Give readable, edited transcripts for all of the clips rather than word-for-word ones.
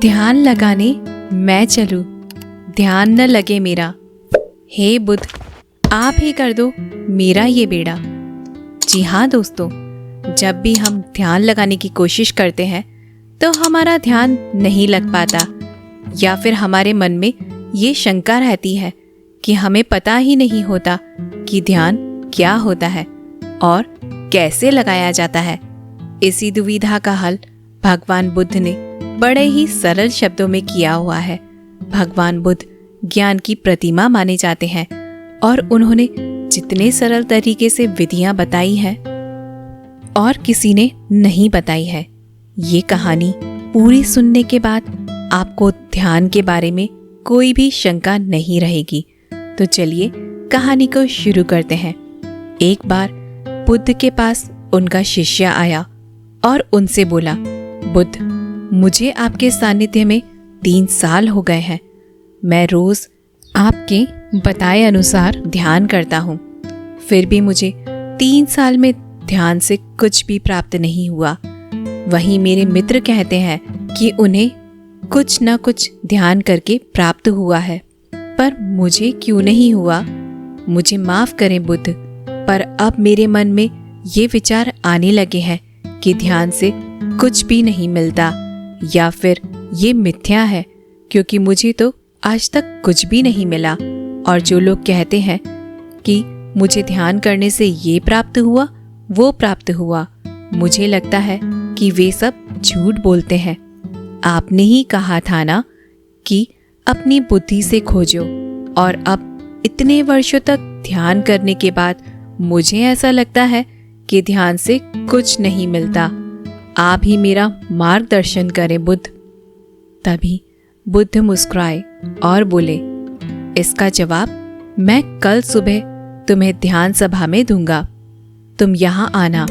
ध्यान लगाने मैं चलूं, ध्यान न लगे मेरा। हे बुद्ध, आप ही कर दो मेरा ये बेड़ा। जी हाँ दोस्तों, जब भी हम ध्यान लगाने की कोशिश करते हैं तो हमारा ध्यान नहीं लग पाता, या फिर हमारे मन में ये शंका रहती है कि हमें पता ही नहीं होता कि ध्यान क्या होता है और कैसे लगाया जाता है। इसी दुविधा का हल भगवान बुद्ध ने बड़े ही सरल शब्दों में किया हुआ है। भगवान बुद्ध ज्ञान की प्रतिमा माने जाते हैं और उन्होंने जितने सरल तरीके से विधियां बताई हैं और किसी ने नहीं बताई है। ये कहानी पूरी सुनने के बाद आपको ध्यान के बारे में कोई भी शंका नहीं रहेगी। तो चलिए कहानी को शुरू करते हैं। एक बार बुद्ध के पास उनका शिष्य आया और उनसे बोला, बुद्ध, मुझे आपके सानिध्य में 3 साल हो गए हैं। मैं रोज आपके बताए अनुसार ध्यान करता हूँ, फिर भी मुझे 3 साल में ध्यान से कुछ भी प्राप्त नहीं हुआ। वहीं मेरे मित्र कहते हैं कि उन्हें कुछ न कुछ ध्यान करके प्राप्त हुआ है, पर मुझे क्यों नहीं हुआ? मुझे माफ करें बुद्ध, पर अब मेरे मन में ये विचार आने लगे हैं कि ध्यान से कुछ भी नहीं मिलता, या फिर ये मिथ्या है, क्योंकि मुझे तो आज तक कुछ भी नहीं मिला। और जो लोग कहते हैं कि मुझे ध्यान करने से ये प्राप्त हुआ, वो प्राप्त हुआ, मुझे लगता है कि वे सब झूठ बोलते हैं। आपने ही कहा था ना कि अपनी बुद्धि से खोजो, और अब इतने वर्षों तक ध्यान करने के बाद मुझे ऐसा लगता है कि ध्यान से कुछ नहीं मिलता। आप ही मेरा मार्गदर्शन करें बुद्ध। तभी बुद्ध मुस्कुराए और बोले, इसका जवाब मैं कल सुबह तुम्हें ध्यान सभा में दूंगा, तुम यहाँ आना।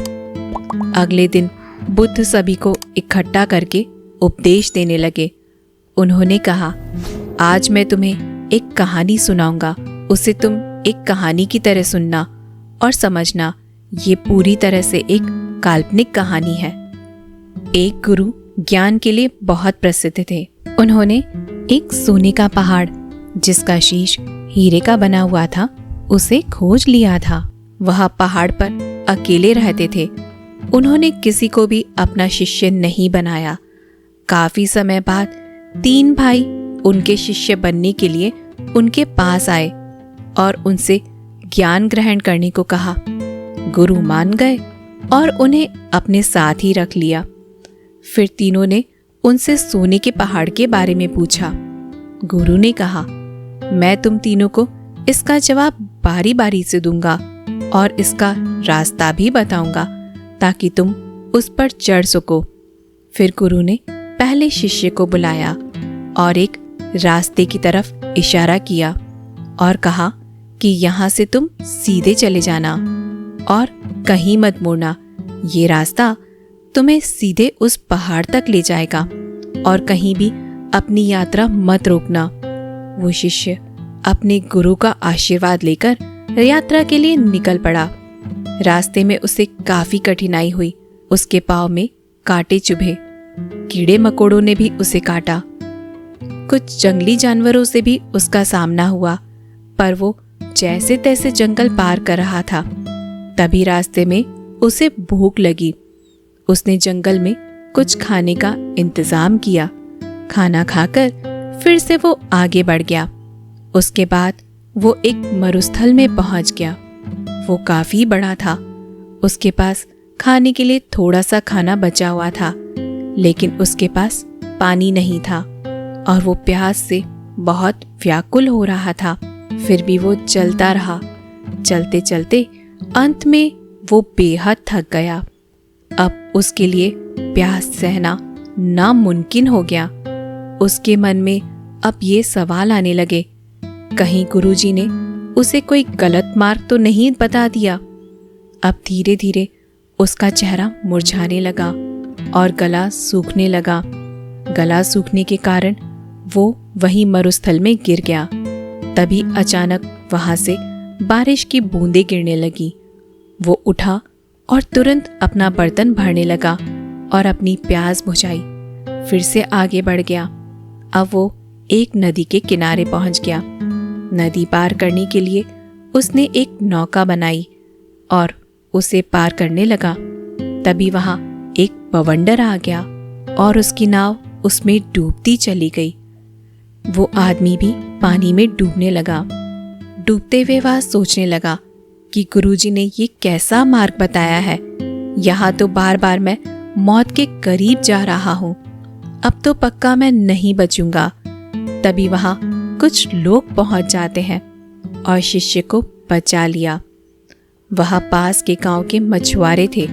अगले दिन बुद्ध सभी को इकट्ठा करके उपदेश देने लगे। उन्होंने कहा, आज मैं तुम्हें एक कहानी सुनाऊंगा, उसे तुम एक कहानी की तरह सुनना और समझना। ये पूरी तरह से एक काल्पनिक कहानी है। एक गुरु ज्ञान के लिए बहुत प्रसिद्ध थे। उन्होंने एक सोने का पहाड़, जिसका शीश हीरे का बना हुआ था, उसे खोज लिया था। वह पहाड़ पर अकेले रहते थे। उन्होंने किसी को भी अपना शिष्य नहीं बनाया। काफी समय बाद 3 भाई उनके शिष्य बनने के लिए उनके पास आए और उनसे ज्ञान ग्रहण करने को कहा। गुरु मान गए और उन्हें अपने साथ ही रख लिया। फिर तीनों ने उनसे सोने के पहाड़ के बारे में पूछा। गुरु ने कहा, मैं तुम तीनों को इसका जवाब बारी बारी से दूंगा और इसका रास्ता भी बताऊंगा ताकि तुम उस पर चढ़ सको। फिर गुरु ने पहले शिष्य को बुलाया और एक रास्ते की तरफ इशारा किया और कहा कि यहाँ से तुम सीधे चले जाना और कहीं मत मुड़ना। ये रास्ता तुम्हें सीधे उस पहाड़ तक ले जाएगा और कहीं भी अपनी यात्रा मत रोकना। वो शिष्य अपने गुरु का आशीर्वाद लेकर यात्रा के लिए निकल पड़ा। रास्ते में उसे काफी कठिनाई हुई। उसके पांव में कांटे चुभे, कीड़े मकोड़ों ने भी उसे काटा, कुछ जंगली जानवरों से भी उसका सामना हुआ, पर वो जैसे तैसे जंगल पार कर रहा था। तभी रास्ते में उसे भूख लगी। उसने जंगल में कुछ खाने का इंतजाम किया। खाना खाकर फिर से वो आगे बढ़ गया। उसके बाद वो एक मरुस्थल में पहुंच गया। वो काफी बड़ा था। उसके पास खाने के लिए थोड़ा सा खाना बचा हुआ था, लेकिन उसके पास पानी नहीं था और वो प्यास से बहुत व्याकुल हो रहा था। फिर भी वो चलता रहा। चलते चलते अंत में वो बेहद थक गया। अब उसके लिए प्यास सहना नामुमकिन हो गया। उसके मन में अब ये सवाल आने लगे, कहीं गुरुजी ने उसे कोई गलत मार्ग तो नहीं बता दिया। अब धीरे धीरे उसका चेहरा मुरझाने लगा और गला सूखने लगा। गला सूखने के कारण वो वहीं मरुस्थल में गिर गया। तभी अचानक वहां से बारिश की बूंदें गिरने लगी। वो उठा और तुरंत अपना बर्तन भरने लगा और अपनी प्यास बुझाई। फिर से आगे बढ़ गया। अब वो एक नदी के किनारे पहुंच गया। नदी पार करने के लिए उसने एक नौका बनाई और उसे पार करने लगा। तभी वहां एक बवंडर आ गया और उसकी नाव उसमें डूबती चली गई। वो आदमी भी पानी में डूबने लगा। डूबते हुए वह सोचने लगा कि गुरुजी ने ये कैसा मार्ग बताया है। यहाँ तो बार बार मैं मौत के करीब जा रहा हूँ। अब तो पक्का मैं नहीं बचूंगा। तभी वहां कुछ लोग पहुंच जाते हैं और शिष्य को बचा लिया। वह पास के गांव के मछुआरे थे,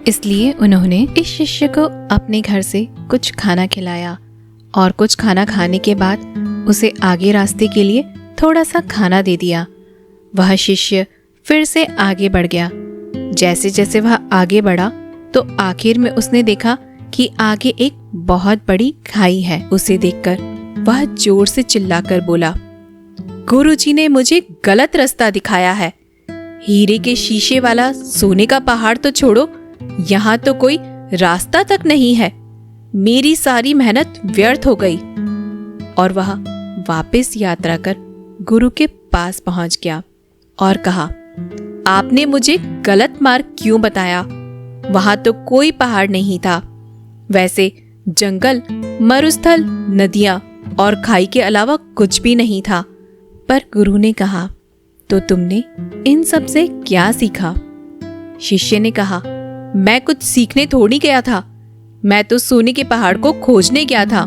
इसलिए उन्होंने इस शिष्य को अपने घर से कुछ खाना खिलाया और कुछ खाना खाने के बाद उसे आगे रास्ते के लिए थोड़ा सा खाना दे दिया। वह शिष्य फिर से आगे बढ़ गया। जैसे जैसे वह आगे बढ़ा तो आखिर में उसने देखा कि आगे एक बहुत बड़ी खाई है। उसे देखकर वह जोर से चिल्लाकर बोला, गुरुजी ने मुझे गलत रास्ता दिखाया है। हीरे के शीशे वाला सोने का पहाड़ तो छोड़ो, यहाँ तो कोई रास्ता तक नहीं है। मेरी सारी मेहनत व्यर्थ हो गई। और वह वापस यात्रा कर गुरु के पास पहुंच गया और कहा, आपने मुझे गलत मार्ग क्यों बताया? वहां तो कोई पहाड़ नहीं था। वैसे जंगल, मरुस्थल, नदियां और खाई के अलावा कुछ भी नहीं था। पर गुरु ने कहा, तो तुमने इन सब से क्या सीखा? शिष्य ने कहा, मैं कुछ सीखने थोड़ी गया था। मैं तो सोने के पहाड़ को खोजने गया था,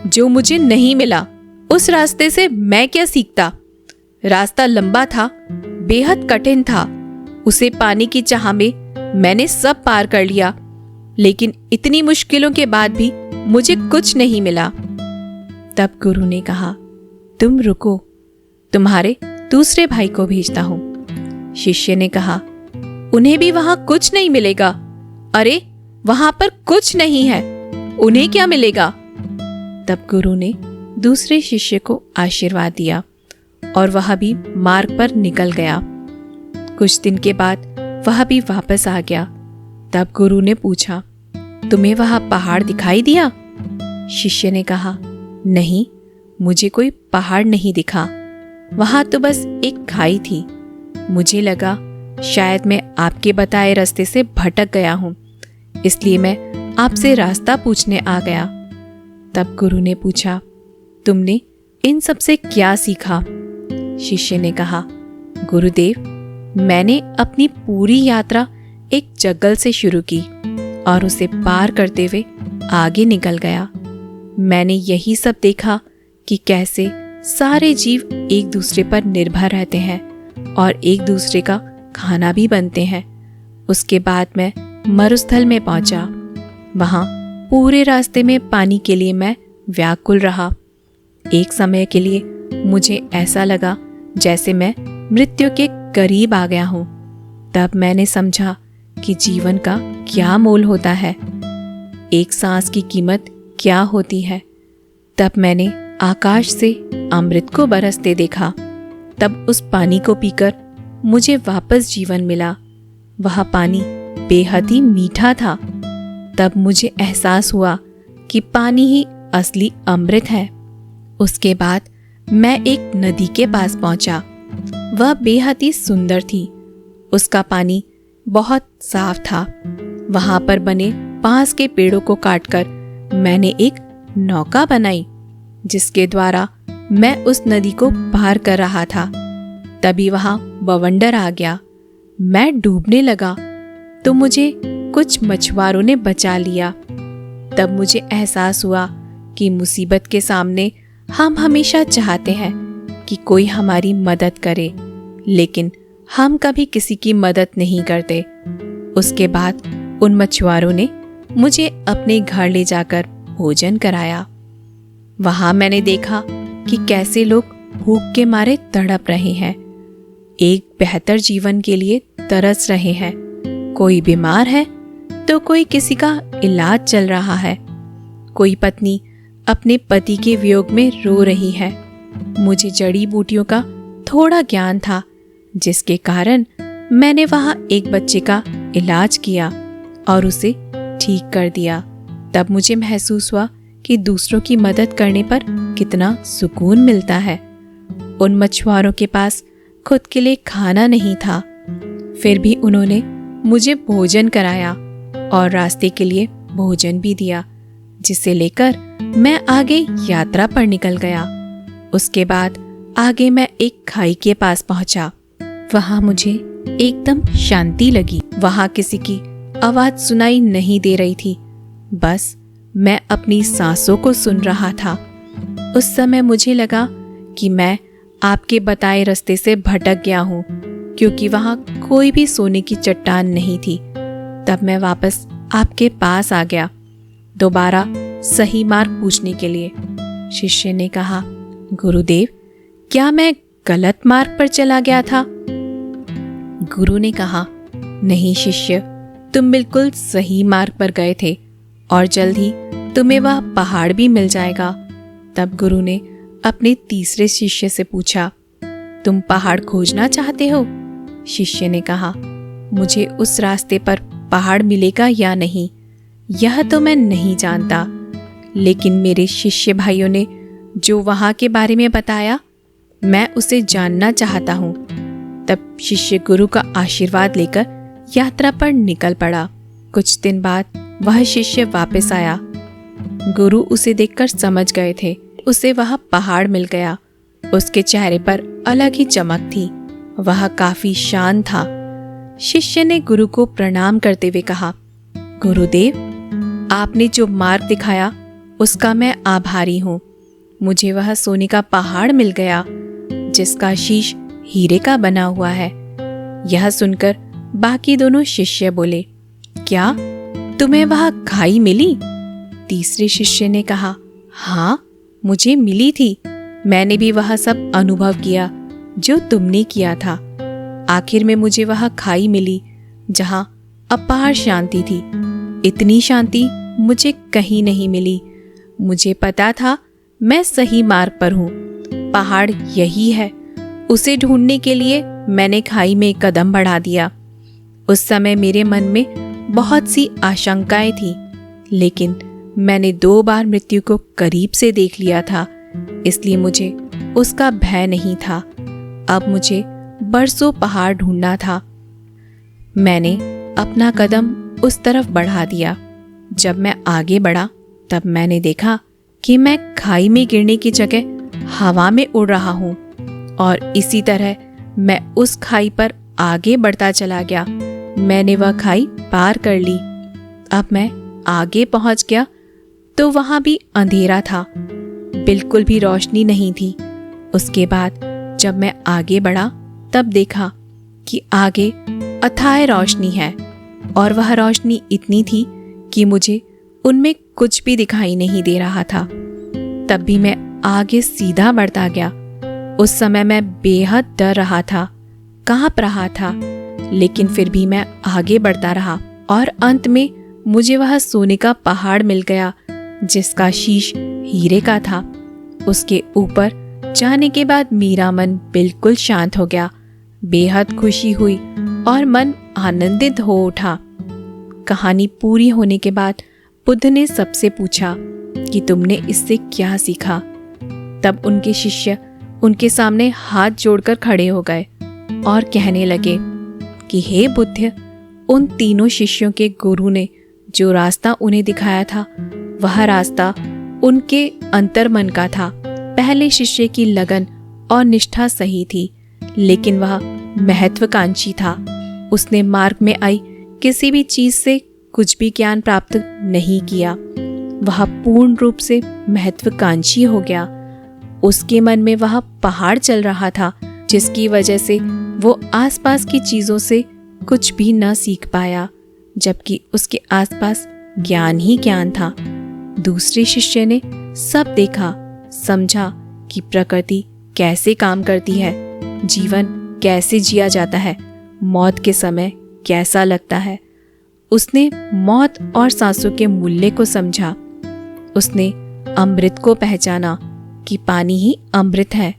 जो मुझे नहीं मिला। उस रास्ते से मैं क्या सीखता? रास्ता लंबा था, बेहद कठिन था। उसे पाने की चाह में मैंने सब पार कर लिया, लेकिन इतनी मुश्किलों के बाद भी मुझे कुछ नहीं मिला। तब गुरु ने कहा, तुम रुको, तुम्हारे दूसरे भाई को भेजता हूं। शिष्य ने कहा, उन्हें भी वहां कुछ नहीं मिलेगा। अरे वहां पर कुछ नहीं है, उन्हें क्या मिलेगा? तब गुरु ने दूसरे शिष्य को आशीर्वाद दिया और वह भी मार्ग पर निकल गया। कुछ दिन के बाद वह भी वापस आ गया। तब गुरु ने पूछा, तुम्हें वह पहाड़ दिखाई दिया? शिष्य ने कहा, नहीं, मुझे कोई पहाड़ नहीं दिखा। वहां तो बस एक खाई थी। मुझे लगा शायद मैं आपके बताए रास्ते से भटक गया हूं, इसलिए मैं आपसे रास्ता पूछने आ गया। तब गुरु ने पूछा, तुमने इन सब से क्या सीखा? शिष्य ने कहा, गुरुदेव, मैंने अपनी पूरी यात्रा एक जंगल से शुरू की और उसे पार करते हुए आगे निकल गया। मैंने यही सब देखा कि कैसे सारे जीव एक दूसरे पर निर्भर रहते हैं और एक दूसरे का खाना भी बनते हैं। उसके बाद मैं मरुस्थल में पहुंचा। वहां पूरे रास्ते में पानी के लिए मैं व्याकुल रहा। एक समय के लिए मुझे ऐसा लगा जैसे मैं मृत्यु के करीब आ गया हूं। तब मैंने समझा कि जीवन का क्या मोल होता है, एक सांस की कीमत क्या होती है। तब मैंने आकाश से अमृत को बरसते देखा। तब उस पानी को पीकर मुझे वापस जीवन मिला। वह पानी बेहद ही मीठा था। तब मुझे एहसास हुआ कि पानी ही असली अमृत है। उसके बाद मैं एक नदी के पास पहुंचा। वह बेहद ही सुंदर थी। उसका पानी बहुत साफ था। वहां पर बने बांस के पेड़ों को काटकर मैंने एक नौका बनाई, जिसके द्वारा मैं उस नदी को पार कर रहा था। तभी वहां बवंडर आ गया। मैं डूबने लगा तो मुझे कुछ मछुआरों ने बचा लिया। तब मुझे एहसास हुआ कि मुसीबत के सामने हम हमेशा चाहते हैं कि कोई हमारी मदद करे, लेकिन हम कभी किसी की मदद नहीं करते। उसके बाद उन मछुआरों ने मुझे अपने घर ले जाकर भोजन कराया। वहां मैंने देखा कि कैसे लोग भूख के मारे तड़प रहे हैं, एक बेहतर जीवन के लिए तरस रहे हैं। कोई बीमार है तो कोई किसी का इलाज चल रहा है। कोई पत्नी अपने पति के वियोग में रो रही है। मुझे जड़ी बूटियों का थोड़ा ज्ञान था, जिसके कारण मैंने वहां एक बच्चे का इलाज किया और उसे ठीक कर दिया। तब मुझे महसूस हुआ कि दूसरों की मदद करने पर कितना सुकून मिलता है। उन मछुआरों के पास खुद के लिए खाना नहीं था, फिर भी उन्होंने मुझे भोजन कराया और रास्ते के लिए भोजन भी दिया, जिसे लेकर मैं आगे यात्रा पर निकल गया। उसके बाद आगे मैं एक खाई के पास पहुंचा। वहां मुझे एकदम शांति लगी। वहां किसी की आवाज सुनाई नहीं दे रही थी, बस मैं अपनी सांसों को सुन रहा था। उस समय मुझे लगा कि मैं आपके बताए रास्ते से भटक गया हूँ, क्योंकि वहां कोई भी सोने की चट्टान नहीं थी। तब मैं वापस आपके पास आ गया, दोबारा सही मार्ग पूछने के लिए। शिष्य ने कहा, गुरुदेव, क्या मैं गलत मार्ग पर चला गया था? गुरु ने कहा, नहीं शिष्य, तुम बिल्कुल सही मार्ग पर गए थे और जल्द ही तुम्हें वह पहाड़ भी मिल जाएगा। तब गुरु ने अपने तीसरे शिष्य से पूछा, तुम पहाड़ खोजना चाहते हो? शिष्य ने कहा, मुझे उस रास्ते पर पहाड़ मिलेगा या नहीं, यह तो मैं नहीं जानता, लेकिन मेरे शिष्य भाइयों ने जो वहां के बारे में बताया, मैं उसे जानना चाहता हूँ। तब शिष्य गुरु का आशीर्वाद लेकर यात्रा पर निकल पड़ा। कुछ दिन बाद वह शिष्य वापस आया। गुरु उसे देखकर समझ गए थे, उसे वह पहाड़ मिल गया। उसके चेहरे पर अलग ही चमक थी, वह काफी शांत था। शिष्य ने गुरु को प्रणाम करते हुए कहा, गुरुदेव, आपने जो मार्ग दिखाया उसका मैं आभारी हूँ। मुझे वह सोने का पहाड़ मिल गया, जिसका शीश हीरे का बना हुआ है। यह सुनकर बाकी दोनों शिष्य बोले, क्या तुम्हें वह खाई मिली? तीसरे शिष्य ने कहा, हाँ, मुझे मिली थी। मैंने भी वह सब अनुभव किया जो तुमने किया था। आखिर में मुझे वह खाई मिली जहां अपार शांति थी। इतनी शांति मुझे कहीं नहीं मिली। मुझे पता था मैं सही मार्ग पर हूँ, पहाड़ यही है। उसे ढूंढने के लिए मैंने खाई में कदम बढ़ा दिया। उस समय मेरे मन में बहुत सी आशंकाएं थी, लेकिन मैंने 2 बार मृत्यु को करीब से देख लिया था, इसलिए मुझे उसका भय नहीं था। अब मुझे बरसों पहाड़ ढूंढना था। मैंने अपना कदम उस तरफ बढ़ा दिया। जब मैं आगे बढ़ा तब मैंने देखा कि मैं खाई में गिरने की जगह हवा में उड़ रहा हूँ, और इसी तरह मैं उस खाई पर आगे बढ़ता चला गया। मैंने वह खाई पार कर ली। अब मैं आगे पहुंच गया तो वहां भी अंधेरा था, बिल्कुल भी रोशनी नहीं थी। उसके बाद जब मैं आगे बढ़ा तब देखा कि आगे अथाह रोशनी है, और वह रोशनी इतनी थी कि मुझे उनमें कुछ भी दिखाई नहीं दे रहा था। तब भी मैं आगे सीधा बढ़ता गया। उस समय मैं बेहद डर रहा था, कांप रहा था, लेकिन फिर भी मैं आगे बढ़ता रहा, और अंत में मुझे वह सोने का पहाड़ मिल गया, जिसका शीश हीरे का था। उसके ऊपर जाने के बाद मेरा मन बिल्कुल शांत हो गया। बेहद खुशी हुई और मन आनंदित हो उठा। कहानी पूरी होने के बाद बुद्ध ने सबसे पूछा कि तुमने इससे क्या सीखा? तब उनके शिष्य उनके सामने हाथ जोड़कर खड़े हो गए और कहने लगे कि हे बुद्ध, उन तीनों शिष्यों के गुरु ने जो रास्ता उन्हें दिखाया था, वह रास्ता उनके अंतर्मन का था। पहले शिष्य की लगन और निष्ठा सही थी, लेकिन वह महत्वाकांक्षी था। उसने मार्ग में आई किसी भी चीज से कुछ भी ज्ञान प्राप्त नहीं किया। वह पूर्ण रूप से महत्वाकांक्षी हो गया। उसके मन में वह पहाड़ चल रहा था, जिसकी वजह से वो आसपास की चीजों से कुछ भी न सीख पाया, जबकि उसके आसपास ज्ञान ही ज्ञान था। दूसरे शिष्य ने सब देखा, समझा कि प्रकृति कैसे काम करती है, जीवन कैसे जिया जाता है, मौत के समय कैसा लगता है। उसने मौत और सांसों के मूल्य को समझा। उसने अमृत को पहचाना कि पानी ही अमृत है।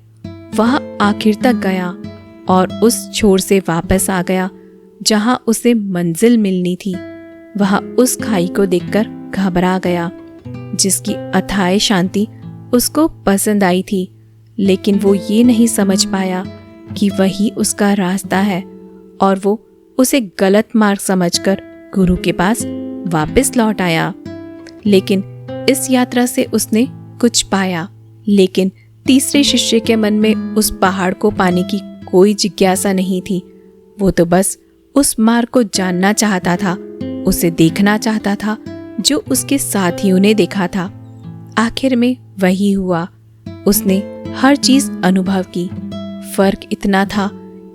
वह आखिर तक गया और उस छोर से वापस आ गया जहां उसे मंजिल मिलनी थी। वह उस खाई को देखकर घबरा गया। जिसकी अथाह शांति उसको पसंद आई थी, लेकिन वो ये नहीं समझ पाया कि वही उसका रास्ता है और वो उसे गलत मार्ग समझकर गुरु के पास वापस लौट आया। लेकिन इस यात्रा से उसने कुछ पाया, लेकिन तीसरे शिष्य के मन में उस पहाड़ को पाने की कोई जिज्ञासा नहीं थी। वो तो बस उस मार्ग को जानना चाहता था, उसे देखना चाहता था जो उसके साथियों ने देखा था। आखिर में वही हुआ, उसने हर चीज अनुभव की। फर्क इतना था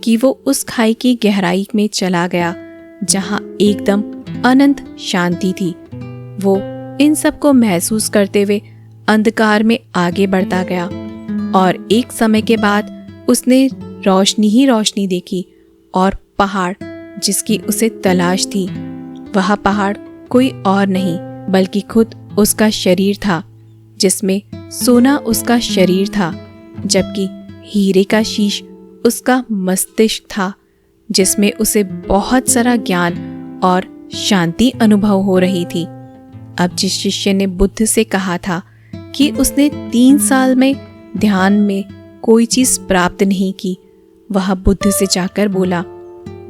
कि वो उस खाई की गहराई में चला गया जहां एकदम अनंत शांति थी। वो इन सब को महसूस करते हुए अंधकार में आगे बढ़ता गया और एक समय के बाद उसने रोशनी ही रोशनी देखी और पहाड़ जिसकी उसे तलाश थी, वह पहाड़ कोई और नहीं बल्कि खुद उसका शरीर था, जिसमें सोना उसका शरीर था, जबकि हीरे का शीश उसका मस्तिष्क था, जिसमें उसे बहुत सारा ज्ञान और शांति अनुभव हो रही थी। अब जिस शिष्य ने बुद्ध से कहा था कि उसने 3 साल में ध्यान में कोई चीज प्राप्त नहीं की, वह बुद्ध से जाकर बोला,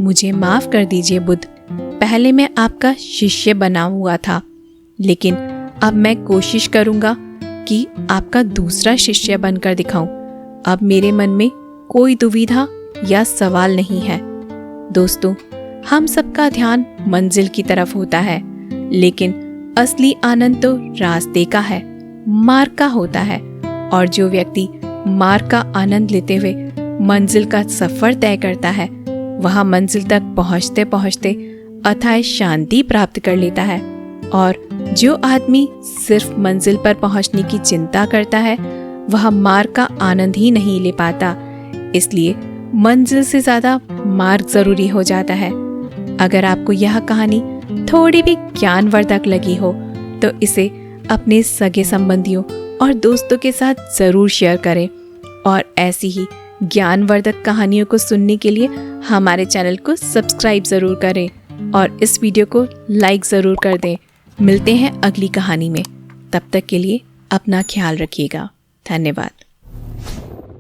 मुझे माफ कर दीजिए बुद्ध, पहले मैं आपका शिष्य बना हुआ था, लेकिन अब मैं कोशिश करूंगा कि आपका दूसरा शिष्य बनकर दिखाऊं। अब मेरे मन में कोई दुविधा या सवाल नहीं है। दोस्तों, हम सबका ध्यान मंजिल की तरफ होता है, लेकिन असली आनंद तो रास्ते का है, मार्ग का होता है। और जो व्यक्ति मार्ग का आनंद लेते हुए मंजिल का सफर तय करता है, वह मंजिल तक पहुंचते पहुंचते अथाह शांति प्राप्त कर लेता है। और जो आदमी सिर्फ मंजिल पर पहुंचने की चिंता करता है, वह मार्ग का आनंद ही नहीं ले पाता। इसलिए मंजिल से ज्यादा मार्ग जरूरी हो जाता है। अगर आपको यह कहानी थोड़ी भी ज्ञानवर्धक लगी हो तो इसे अपने सगे संबंधियों और दोस्तों के साथ जरूर शेयर करें। और ऐसी ही ज्ञानवर्धक कहानियों को सुनने के लिए हमारे चैनल को सब्सक्राइब जरूर करें और इस वीडियो को लाइक जरूर कर दें। मिलते हैं अगली कहानी में, तब तक के लिए अपना ख्याल रखिएगा। धन्यवाद।